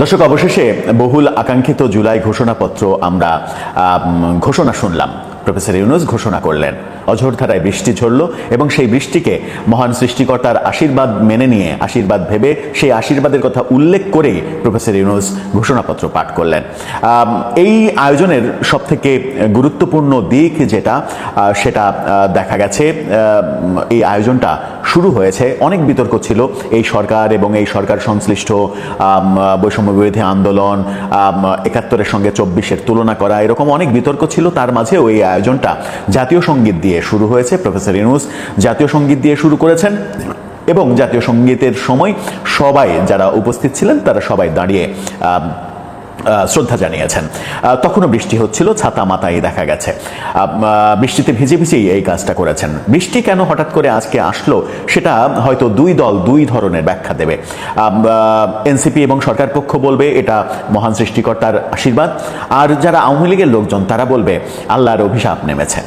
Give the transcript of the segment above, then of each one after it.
দর্শক, অবশেষে বহুল আকাঙ্ক্ষিত জুলাই ঘোষণাপত্র আমরা ঘোষণা শুনলাম। প্রফেসর ইউনূস ঘোষণা করলেন, অঝোরধারায় বৃষ্টি ঝরল এবং সেই বৃষ্টিকে মহান সৃষ্টিকর্তার আশীর্বাদ মেনে নিয়ে, আশীর্বাদ ভেবে সেই আশীর্বাদের কথা উল্লেখ করেই প্রফেসর ইউনূস ঘোষণাপত্র পাঠ করলেন। এই আয়োজনের সবথেকে গুরুত্বপূর্ণ দিক যেটা, সেটা দেখা গেছে এই আয়োজনটা শুরু হয়েছে, অনেক বিতর্ক ছিল এই সরকার এবং এই সরকার সংশ্লিষ্ট বৈষম্য বিরোধী আন্দোলন, ৭১-এর সঙ্গে ২৪-এর তুলনা করা, এরকম অনেক বিতর্ক ছিল। তার মাঝেও এই আয়োজনটা জাতীয় সঙ্গীত দিয়ে শুরু হয়েছে। প্রফেসর ইউনূস জাতীয় সঙ্গীত দিয়ে শুরু করেছেন এবং জাতীয় সঙ্গীতের সময় সবাই যারা উপস্থিত ছিলেন তারা সবাই দাঁড়িয়ে শ্রদ্ধা জানিয়েছেন। তখনও বৃষ্টি হচ্ছিল, ছাতা মাথায় দেখা গেছে। বৃষ্টিতে ভিজে ভিজেই এই কাজটা করেছেন। বৃষ্টি কেন হঠাৎ করে আজকে আসলো সেটা হয়তো দুই দল দুই ধরনের ব্যাখ্যা দেবে। এনসিপি এবং সরকার পক্ষ বলবে এটা মহান সৃষ্টিকর্তার আশীর্বাদ, আর যারা আওয়ামী লীগের লোকজন তারা বলবে আল্লাহর অভিশাপ নেমেছে।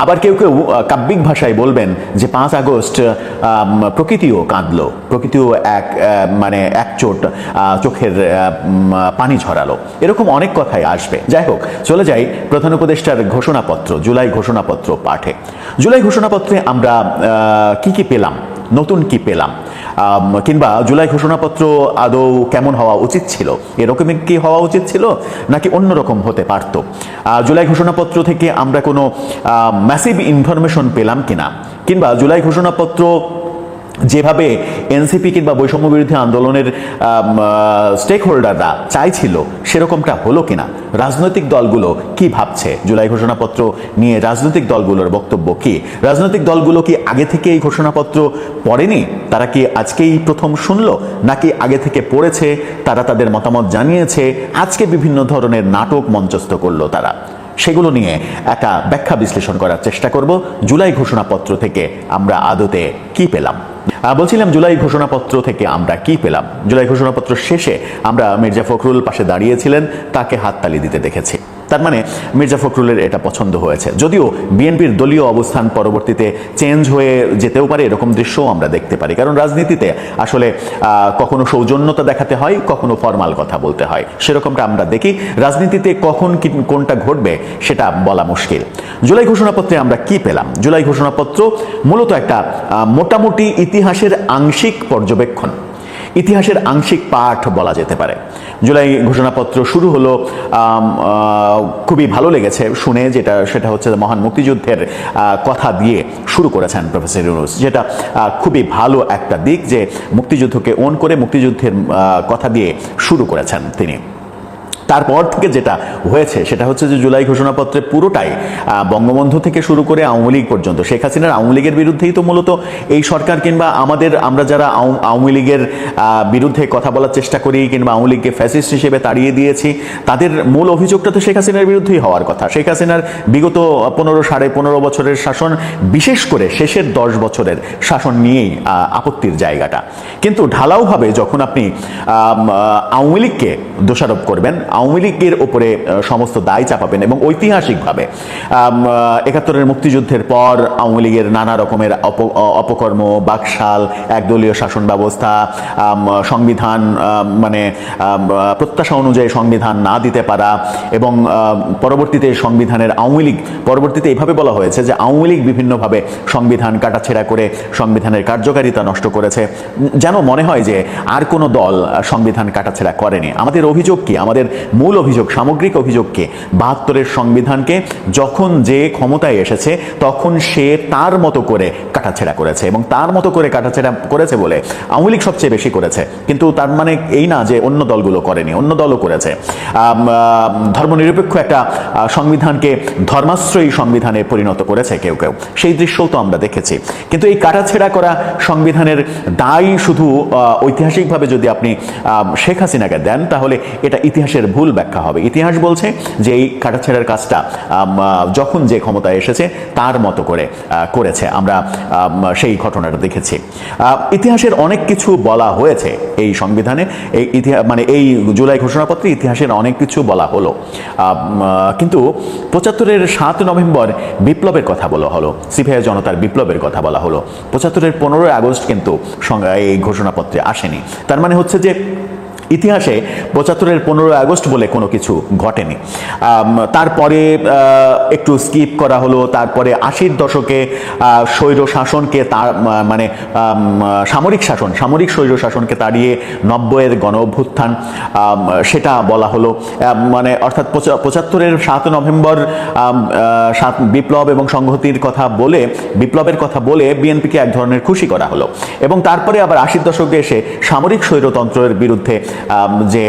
আবার কেউ কেউ কাব্যিক ভাষায় বলবেন যে ৫ আগস্ট প্রকৃতিও কাঁদলো, প্রকৃতিও এক চোট চোখের পানি ঝরালো, এরকম অনেক কথাই আসবে। যাই হোক, চলে যাই প্রধান উপদেষ্টার ঘোষণাপত্র, জুলাই ঘোষণাপত্র পাঠে। জুলাই ঘোষণাপত্রে আমরা কি কি পেলাম, নতুন কি পেলাম, কিংবা জুলাই ঘোষণাপত্র আদৌ কেমন হওয়া উচিত ছিল, এরকমই কি হওয়া উচিত ছিল নাকি অন্যরকম হতে পারত? জুলাই ঘোষণাপত্র থেকে আমরা কোনো ম্যাসিভ ইনফরমেশন পেলাম কিনা, কিংবা জুলাই ঘোষণাপত্র যেভাবে এনসিপি কিংবা বৈষম্য বিরোধী আন্দোলনের স্টেক হোল্ডাররা চাইছিল সেরকমটা হলো কিনা, রাজনৈতিক দলগুলো কি ভাবছে জুলাই ঘোষণাপত্র নিয়ে, রাজনৈতিক দলগুলোর বক্তব্য কি, রাজনৈতিক দলগুলো কি আগে থেকে এই ঘোষণাপত্র পড়েনি, তারা কি আজকেই প্রথম শুনলো, নাকি আগে থেকে পড়েছে, তারা তাদের মতামত জানিয়েছে, আজকে বিভিন্ন ধরনের নাটক মঞ্চস্থ করলো তারা, সেগুলো নিয়ে একটা ব্যাখ্যা বিশ্লেষণ করার চেষ্টা করব। জুলাই ঘোষণাপত্র থেকে আমরা আদতে কি পেলাম? বলছিলাম জুলাই ঘোষণাপত্র থেকে আমরা কি পেলাম। জুলাই ঘোষণাপত্র শেষে আমরা মির্জা ফখরুল পাশে দাঁড়িয়েছিলেন, তাকে হাততালি দিতে দেখেছি। তার মানে মির্জা ফখরুলের এটা পছন্দ হয়েছে। যদিও বিএনপির দলীয় অবস্থান পরবর্তীতে চেঞ্জ হয়ে যেতেও পারে, এরকম দৃশ্যও আমরা দেখতে পারি। কারণ রাজনীতিতে আসলে কখনো সৌজন্যতা দেখাতে হয়, কখনো ফরমাল কথা বলতে হয়, সেরকমটা আমরা দেখি। রাজনীতিতে কখন কোনটা ঘটবে সেটা বলা মুশকিল। জুলাই ঘোষণাপত্রে আমরা কি পেলাম? জুলাই ঘোষণাপত্র মূলত একটা মোটামুটি ইতিহাসের আংশিক পর্যবেক্ষণ, ইতিহাসের আংশিক পাঠ বলা যেতে পারে। জুলাই ঘোষণাপত্র শুরু হলো, খুবই ভালো লেগেছে শুনে, সেটা হচ্ছে মহান মুক্তিযুদ্ধের কথা দিয়ে শুরু করেছেন প্রফেসর ইউনূস, যেটা খুবই ভালো একটা দিক যে মুক্তিযুদ্ধকে ওন করে মুক্তিযুদ্ধের কথা দিয়ে শুরু করেছেন তিনি। তারপর থেকে যেটা হয়েছে সেটা হচ্ছে যে জুলাই ঘোষণাপত্রে পুরোটাই বঙ্গবন্ধু থেকে শুরু করে আওয়ামী লীগ পর্যন্ত, শেখ হাসিনার আওয়ামী লীগের বিরুদ্ধেই তো মূলত এই সরকার, কিংবা আমরা যারা আওয়ামী লীগের বিরুদ্ধে কথা বলার চেষ্টা করি কিংবা আওয়ামী লীগকে ফ্যাসিস্ট হিসেবে তাড়িয়ে দিয়েছি, তাদের মূল অভিযোগটা তো শেখ হাসিনার বিরুদ্ধেই হওয়ার কথা। শেখ হাসিনার বিগত ১৫-১৫ বছরের শাসন, বিশেষ করে শেষের ১০ বছরের শাসন নিয়েই আপত্তির জায়গাটা। কিন্তু ঢালাওভাবে যখন আপনি আওয়ামী লীগকে দোষারোপ করবেন, আওয়ামী লীগের উপরে সমস্ত দায় চাপাবেন এবং ঐতিহাসিকভাবে ৭১-এর মুক্তিযুদ্ধের পর আওয়ামী লীগের নানা রকমের অপকর্ম, বাকশাল, একদলীয় শাসন ব্যবস্থা, সংবিধান প্রত্যাশা অনুযায়ী সংবিধান না দিতে পারা, এবং পরবর্তীতে সংবিধানের পরবর্তীতে এভাবে বলা হয়েছে যে আওয়ামী লীগ বিভিন্নভাবে সংবিধান কাটাছেঁড়া করে সংবিধানের কার্যকারিতা নষ্ট করেছে, যেন মনে হয় যে আর কোনো দল সংবিধান কাটাছেঁড়া করেনি। আমাদের অভিযোগ কি? আমাদের মূল অভিযোগ, সামগ্রিক অভিযোগ কি? ৭২-এর সংবিধানকে যখন যে ক্ষমতায় এসেছে তখন সে তার মতো করে কাটাছেঁড়া করেছে, এবং তার মতো করে কাটাছেঁড়া করেছে বলে আওয়ামী লীগ সবচেয়ে বেশি করেছে, কিন্তু তার মানে এই না যে অন্য দলগুলো করেনি, অন্য দলও করেছে। ধর্মনিরপেক্ষ একটা সংবিধানকে ধর্মাশ্রয়ী সংবিধানে পরিণত করেছে কেউ কেউ, সেই দৃশ্যও তো আমরা দেখেছি। কিন্তু এই কাটাছেঁড়া করা সংবিধানের দায় শুধু ঐতিহাসিকভাবে যদি আপনি শেখ হাসিনাকে দেন, তাহলে এটা ইতিহাসের ভুল ব্যাখ্যা হবে। ইতিহাস বলছে যে এই কাটাছেঁড়ার কাজটা যখন যে ক্ষমতায় এসেছে তার মতো করে করেছে, আমরা সেই ঘটনাটা দেখেছি। ইতিহাসের অনেক কিছু বলা হয়েছে এই সংবিধানে, এই জুলাই ঘোষণাপত্রে ইতিহাসের অনেক কিছু বলা হলো, কিন্তু ৭৫-এর ৭ নভেম্বর বিপ্লবের কথা বলা হলো, সিপাহী জনতার বিপ্লবের কথা বলা হলো। ৭৫-এর ১৫ আগস্ট কিন্তু এই ঘোষণাপত্রে আসেনি। তার মানে হচ্ছে যে ইতিহাসে ৭৫-এর ১৫ই আগস্ট বলে কোনো কিছু ঘটেনি। তারপরে একটু স্কিপ করা হলো, তারপরে ৮০-র দশকে স্বৈর শাসনকে মানে সামরিক স্বৈর শাসনকে তাড়িয়ে ৯০-এর গণ অভ্যুত্থান, সেটা বলা হলো। মানে অর্থাৎ ৭৫-এর ৭ নভেম্বর বিপ্লব এবং সংহতির কথা বলে, বিপ্লবের কথা বলে বিএনপিকে এক ধরনের খুশি করা হলো। এবং তারপরে আবার ৮০-র দশকে এসে সামরিক স্বৈরতন্ত্রের বিরুদ্ধে যে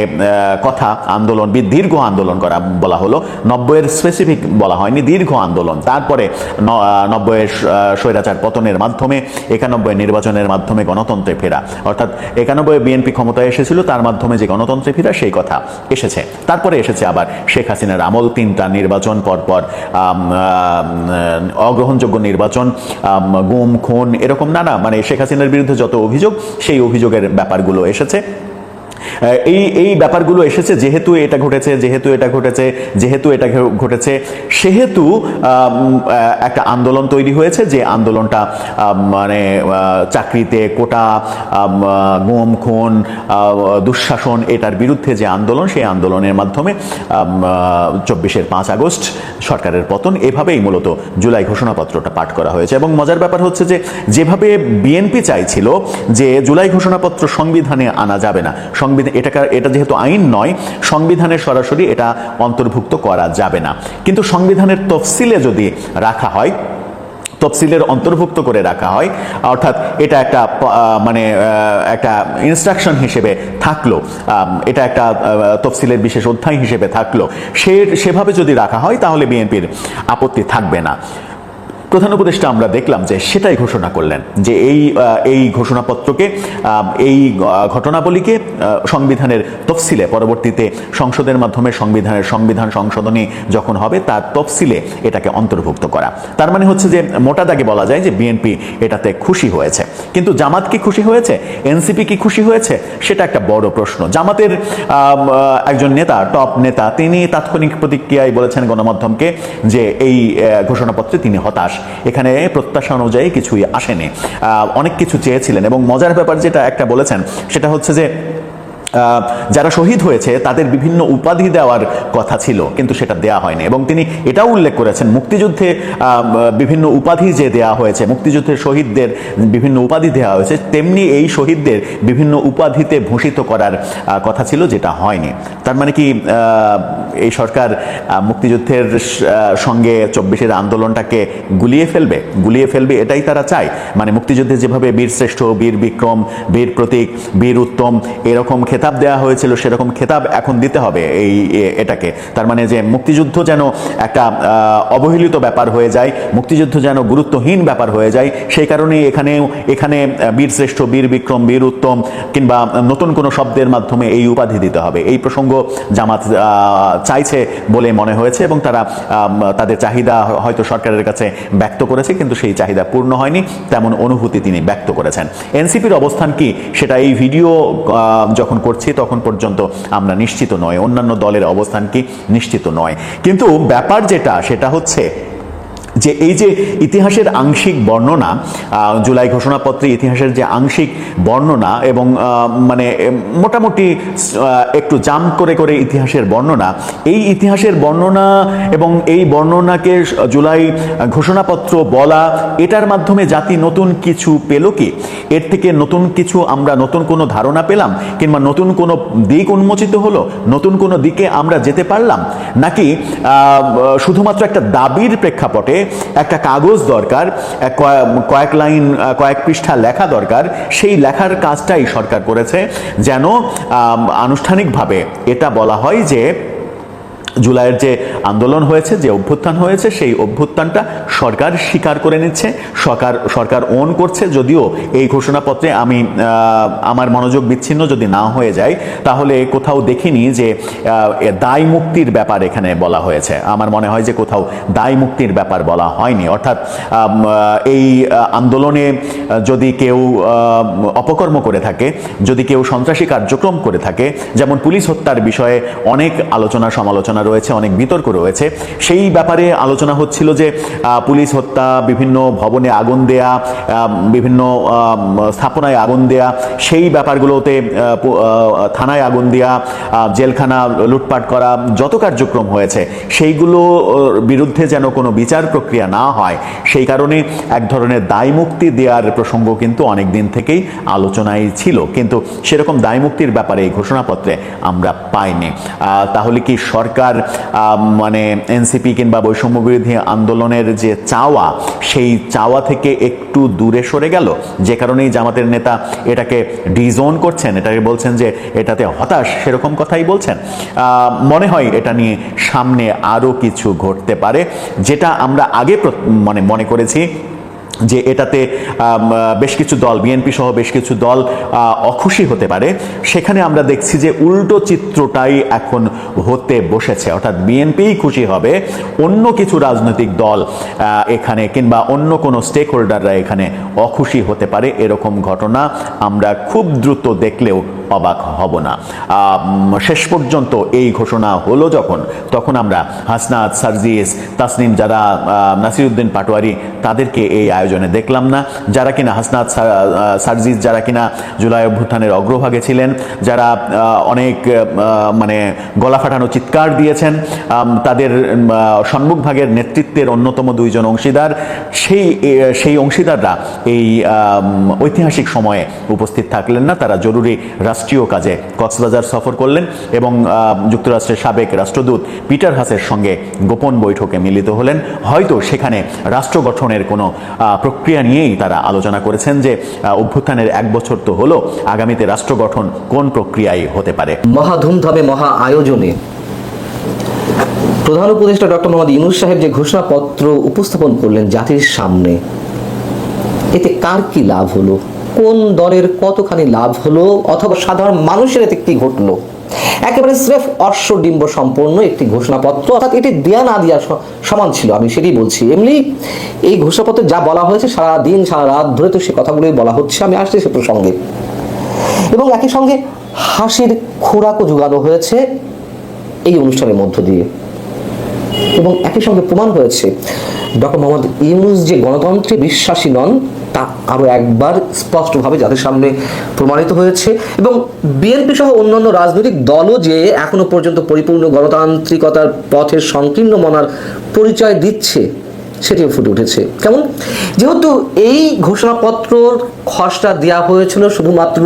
কথা আন্দোলন, দীর্ঘ আন্দোলন করা বলা হলো। ৯০-এর স্পেসিফিক বলা হয়নি, দীর্ঘ আন্দোলন। তারপরে ৯০-এর স্বৈরাচার পতনের মাধ্যমে ৯১ নির্বাচনের মাধ্যমে গণতন্ত্রে ফেরা, অর্থাৎ ৯১ বিএনপি ক্ষমতায় এসেছিল, তার মাধ্যমে যে গণতন্ত্রে ফেরা সেই কথা এসেছে। তারপরে এসেছে আবার শেখ হাসিনার আমল, ৩টা নির্বাচন পরপর, অগ্রহণযোগ্য নির্বাচন, গুম খুন, এরকম নানা, মানে শেখ হাসিনার বিরুদ্ধে যত অভিযোগ সেই অভিযোগের ব্যাপারগুলো এসেছে। এই ব্যাপারগুলো এসেছে যেহেতু এটা ঘটেছে, সেহেতু একটা আন্দোলন তৈরি হয়েছে, যে আন্দোলনটা মানে চাকরিতে কোটা, গুম খুন, দুঃশাসন, এটার বিরুদ্ধে যে আন্দোলন, সেই আন্দোলনের মাধ্যমে ২৪-এর ৫ আগস্ট সরকারের পতন, এভাবেই মূলত জুলাই ঘোষণাপত্রটা পাঠ করা হয়েছে। এবং মজার ব্যাপার হচ্ছে যে যেভাবে বিএনপি চাইছিল যে জুলাই ঘোষণাপত্র সংবিধানে আনা যাবে না, এটা যেহেতু আইন নয়, সংবিধানে সরাসরি এটা অন্তর্ভুক্ত করা যাবে না, কিন্তু সংবিধানের তফসিলে যদি রাখা হয়, তফসিলের অন্তর্ভুক্ত করে রাখা হয়, অর্থাৎ এটা একটা মানে একটা ইনস্ট্রাকশন হিসেবে থাকলো, এটা একটা তফসিলের বিশেষ অধ্যায় হিসেবে থাকলো, সেভাবে যদি রাখা হয় তাহলে বিএনপির আপত্তি থাকবে না। প্রধান উপদেষ্টা আমরা দেখলাম যে সেটাই ঘোষণা করলেন, যে এই ঘোষণাপত্রকে, এই ঘটনাবলীকে সংবিধানের তফসিলে, পরবর্তীতে সংসদের মাধ্যমে সংবিধান সংশোধনী যখন হবে তার তফসিলে এটাকে অন্তর্ভুক্ত করা। তার মানে হচ্ছে যে মোটা দাগে বলা যায় যে বিএনপি এটাতে খুশি হয়েছে। কিন্তু জামাত কি খুশি হয়েছে, এনসিপি কি খুশি হয়েছে, সেটা একটা বড় প্রশ্ন। জামাতের একজন নেতা, টপ নেতা, তিনি তাৎক্ষণিক প্রতিক্রিয়ায় বলেছেন গণমাধ্যমকে যে এই ঘোষণাপত্রে তিনি হতাশ, এখানে প্রত্যাশা অনুযায়ী কিছুই আসেনি, অনেক কিছু চেয়েছিলেন। এবং মজার ব্যাপার যেটা একটা বলেছেন সেটা হচ্ছে যে যারা শহীদ হয়েছে তাদের বিভিন্ন উপাধি দেওয়ার কথা ছিল, কিন্তু সেটা দেয়া হয়নি। এবং তিনি এটাও উল্লেখ করেছেন মুক্তিযুদ্ধে বিভিন্ন উপাধি যে দেয়া হয়েছে, মুক্তিযুদ্ধের শহীদদের বিভিন্ন উপাধি দেওয়া হয়েছে, তেমনি এই শহীদদের বিভিন্ন উপাধিতে ভূষিত করার কথা ছিল, যেটা হয়নি। তার মানে কি এই সরকার মুক্তিযুদ্ধের সঙ্গে ২৪-এর আন্দোলনটাকে গুলিয়ে ফেলবে, এটাই তারা চায়। মানে মুক্তিযুদ্ধে যেভাবে বীর শ্রেষ্ঠ, বীর বিক্রম, বীর প্রতীক, বীর উত্তম এরকম খেতাব দেওয়া হয়েছিল, সেরকম খেতাব এখন দিতে হবে এটাকে। তার মানে যে মুক্তিযুদ্ধ যেন একটা অবহেলিত ব্যাপার হয়ে যায়, মুক্তিযুদ্ধ যেন গুরুত্বহীন ব্যাপার হয়ে যায়, সেই কারণেই এখানে বীর শ্রেষ্ঠ, বীর বিক্রম, বীর উত্তম কিংবা নতুন কোনো শব্দের মাধ্যমে এই উপাধি দিতে হবে। এই প্রসঙ্গ জামাত চাইছে বলে মনে হয়েছে, এবং তারা তাদের চাহিদা হয়তো সরকারের কাছে ব্যক্ত করেছে, কিন্তু সেই চাহিদা পূর্ণ হয়নি, তেমন অনুভূতি তিনি ব্যক্ত করেছেন। এনসিপির অবস্থান কি সেটা এই ভিডিও যখন করছি তখন পর্যন্ত আমরা নিশ্চিত নয়, অন্যান্য দলের অবস্থান কি নিশ্চিত নয়। কিন্তু ব্যাপার যেটা সেটা হচ্ছে যে এই যে ইতিহাসের আংশিক বর্ণনা, জুলাই ঘোষণাপত্রে ইতিহাসের যে আংশিক বর্ণনা, এবং মানে মোটামুটি একটু জাম করে ইতিহাসের বর্ণনা, এই ইতিহাসের বর্ণনা এবং এই বর্ণনাকে জুলাই ঘোষণাপত্র বলা, এটার মাধ্যমে জাতি নতুন কিছু পেল কি? এর থেকে নতুন কিছু আমরা, নতুন কোনো ধারণা পেলাম, কিংবা নতুন কোনো দিক উন্মোচিত হলো, নতুন কোনো দিকে আমরা যেতে পারলাম, নাকি শুধুমাত্র একটা দাবির প্রেক্ষাপটে একটা কাগজ দরকার, কয়েক লাইন, কয়েক পৃষ্ঠা লেখা দরকার, সেই লেখার কাজটাই সরকার করেছে, যেন আনুষ্ঠানিকভাবে এটা বলা হয় যে জুলাইয়ের যে আন্দোলন হয়েছে, যে অভ্যুত্থান হয়েছে, সেই অভ্যুত্থানটা সরকার স্বীকার করে নিচ্ছে, সরকার ওন করছে। যদিও এই ঘোষণাপত্রে আমার মনোযোগ বিচ্ছিন্ন যদি না হয়ে যায়, তাহলে কোথাও দেখিনি যে দায় মুক্তির ব্যাপার এখানে বলা হয়েছে। আমার মনে হয় যে কোথাও দায় মুক্তির ব্যাপার বলা হয়নি। অর্থাৎ এই আন্দোলনে যদি কেউ অপকর্ম করে থাকে, যদি কেউ সন্ত্রাসী কার্যক্রম করে থাকে, যেমন পুলিশ হত্যার বিষয়ে অনেক আলোচনা সমালোচনা রয়েছে, অনেক বিতর্ক রয়েছে। সেই ব্যাপারে আলোচনা হচ্ছিল যে পুলিশ হত্যা, বিভিন্ন ভবনে আগুন দেয়া, বিভিন্ন স্থাপনায় আগুন দেয়া, সেই ব্যাপারগুলোতে থানায় আগুন দেয়া, জেলখানা লুটপাট করা, যত কার্যক্রম হয়েছে সেইগুলো বিরুদ্ধে যেন কোনো বিচার প্রক্রিয়া না হয়, সেই কারণে এক ধরনের দায়মুক্তি দেওয়ার প্রসঙ্গ কিন্তু অনেক দিন থেকেই আলোচনায় ছিল, কিন্তু সেরকম দায়মুক্তির ব্যাপারে এই ঘোষণাপত্রে আমরা পাইনি। তাহলে কি সরকার মানে এনসিপি কিংবা বৈষম্য বিরোধী আন্দোলনের যে চাওয়া, সেই চাওয়া থেকে একটু দূরে সরে গেল, যে কারণেই জামাতের নেতা এটাকে ডিজোন করছেন, এটাকে বলছেন যে এটাতে হতাশ, সেরকম কথাই বলছেন? মনে হয় এটা নিয়ে সামনে আরও কিছু ঘটতে পারে, যেটা আমরা আগে মনে করেছি যে এটাতে বেশ কিছু দল, বিএনপি সহ বেশ কিছু দল অখুশি হতে পারে। সেখানে আমরা দেখছি যে উল্টো চিত্রটাই এখন হতে বসেছে, অর্থাৎ বিএনপিই খুশি হবে, অন্য কিছু রাজনৈতিক দল এখানে কিংবা অন্য কোনো স্টেক হোল্ডাররা এখানে অখুশি হতে পারে। এরকম ঘটনা আমরা খুব দ্রুত দেখলেও অবাক হব না। শেষ পর্যন্ত এই ঘোষণা হলো যখন, তখন আমরা হাসনাত, সার্জিস, তাসনিম, যারা নাসিরউদ্দিন পাটোয়ারি, তাদেরকে এই আয়োজনে দেখলাম না। যারা কিনা হাসনাত, সার্জিস, যারা কিনা জুলাই অভ্যুত্থানের অগ্রভাগে ছিলেন, যারা অনেক মানে গলা ফাটানো চিৎকার দিয়েছেন, তাদের সম্মুখভাগের নেতৃত্বের অন্যতম দুইজন অংশীদার, সেই অংশীদাররা এই ঐতিহাসিক সময়ে উপস্থিত থাকলেন না। তারা জরুরি রাষ্ট্রীয় কাজে কক্সবাজার সফর করলেন এবং যুক্তরাষ্ট্রের সাবেক রাষ্ট্রদূত পিটার হাসের সঙ্গে গোপন বৈঠকে মিলিত হলেন। হয়তো সেখানে রাষ্ট্র গঠনের কোনো প্রক্রিয়া নিয়েই তারা আলোচনা করেছেন যে অভ্যুত্থানের 1 বছর তো হলো, আগামীতে রাষ্ট্র গঠন কোন প্রক্রিয়ায় হতে পারে। মহা ধুমধামে মহা আয়োজনে প্রধান উপদেষ্টা ডক্টর মোহাম্মদ ইউনূস সাহেব যে ঘোষণাপত্র উপস্থাপন করলেন জাতির সামনে, এতে কার কি লাভ হলো, কোন দলের কতখানি লাভ হলো, অথবা সাধারণ মানুষের এতে কি ঘটলো? একেবারে স্রেফ অশ্বডিম্ব সম্পন্ন একটি ঘোষণাপত্র, অর্থাৎ এটি দেয়া না দেওয়া সমান ছিল, আমি সেটাই বলছি। এমনি এই ঘোষণাপত্রে যা বলা হয়েছে সারা দিন সারা রাত ধরে তো সে কথাগুলোই বলা হচ্ছে, আমি আসছি সে প্রসঙ্গে। এবং একই সঙ্গে হাসির খোরাকও যোগানো হয়েছে এই অনুষ্ঠানের মধ্য দিয়ে, এবং একই সঙ্গে প্রমাণ হয়েছে ডক্টর মোহাম্মদ ইউনূস যে গণতন্ত্রে বিশ্বাসী নন, তা আরো একবার স্পষ্টভাবে যাদের সামনে প্রমাণিত হয়েছে। এবং বিএনপি সহ অন্যান্য রাজনৈতিক দলও যে এখনো পর্যন্ত পরিপূর্ণ গণতান্ত্রিকতার পথের সংকীর্ণ মনার পরিচয় দিচ্ছে, সেটিও ফুটে উঠেছে। কেমন? যেহেতু এই ঘোষণাপত্রর খসড়া দেওয়া হয়েছিল শুধুমাত্র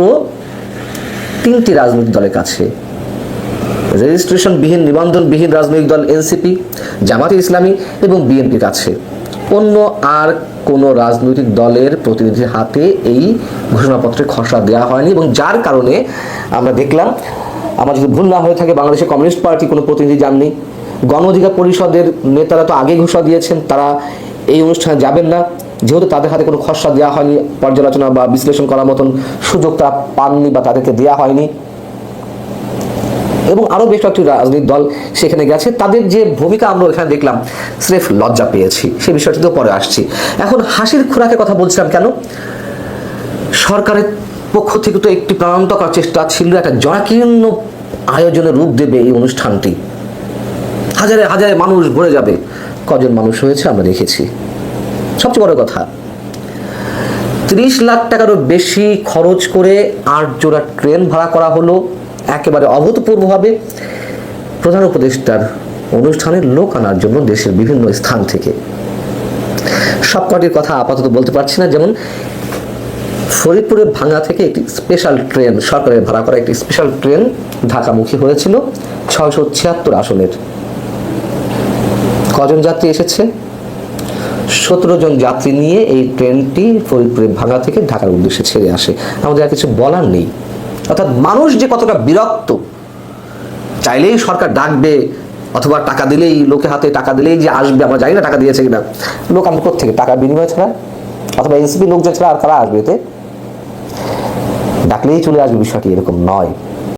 3টি রাজনৈতিক দলের কাছে, রেজিস্ট্রেশনবিহীন, নিবন্ধনবিহীন রাজনৈতিক দল এনসিপি, জামাতে ইসলামী এবং বিএনপির কাছে। অন্য আর কোনো রাজনৈতিক দলের প্রতিনিধির হাতে এই ঘোষণাপত্রের খসড়া দেওয়া হয়নি, এবং যার কারণে আমরা দেখলাম, আমার যদি ভুল না হয়ে থাকে, বাংলাদেশের কমিউনিস্ট পার্টি কোনো প্রতিনিধি যাননি। গণ অধিকার পরিষদের নেতারা তো আগেই ঘোষণা দিয়েছেন তারা এই অনুষ্ঠানে যাবেন না, যেহেতু তাদের হাতে কোনো খসড়া দেওয়া হয়নি, পর্যালোচনা বা বিশ্লেষণ করার মতন সুযোগ তারা পাননি বা তাদেরকে দেওয়া হয়নি। এবং আরো বেশ কয়েকটি রাজনৈতিক দল সেখানে গেছে, তাদের যে ভূমিকা আমরা এখানে দেখলাম, স্রেফ লজ্জা পেয়েছি। সেই বিষয়টিতেও পরে আসছি। এখন হাসির খোরাকের কথা বলছিলাম কেন? সরকারের পক্ষ থেকে তো একটি প্রাণান্তকর চেষ্টা ছিল, একটা জনাকীর্ণ আয়োজনের রূপ দেবে এই অনুষ্ঠানটি, হাজারে হাজারে মানুষ ভরে যাবে। কজন মানুষ হয়েছে আমরা দেখেছি। সবচেয়ে বড় কথা, 30 লাখ টাকারও বেশি খরচ করে 8 জোড়া ট্রেন ভাড়া করা হলো একেবারে অভূতপূর্বভাবে প্রধান উপদেষ্টার অনুষ্ঠানের লোক আনার জন্য দেশের বিভিন্ন স্থান থেকে। সবকটির কথা আপাতত বলতে পারছি না। যেমন ফরিদপুরের ভাঙ্গা থেকে একটি স্পেশাল ট্রেন, সরকারের ভাড়া করা একটি স্পেশাল ট্রেন ঢাকামুখী হয়েছিল 676 আসনের। কজন যাত্রী এসেছে? 17 জন যাত্রী নিয়ে এই ট্রেনটি ফরিদপুরের ভাঙ্গা থেকে ঢাকার উদ্দেশ্যে ছেড়ে আসে। আমাদের আর কিছু বলার নেই। অর্থাৎ মানুষ যে কতটা বিরক্ত, চাইলেই সরকার ডাকবে অথবা টাকা দিলেই, লোকে হাতে টাকা দিলেই যে আসবে, আমরা জানি না টাকা দিয়েছে কিনা, লোক আমরা কোথেকে, টাকার বিনিময় ছাড়া অথবা এনসিপি লোকজন ছাড়া আর কারা আসবে? এতে ডাকলেই চলে আসবে, বিষয়টি এরকম নয়।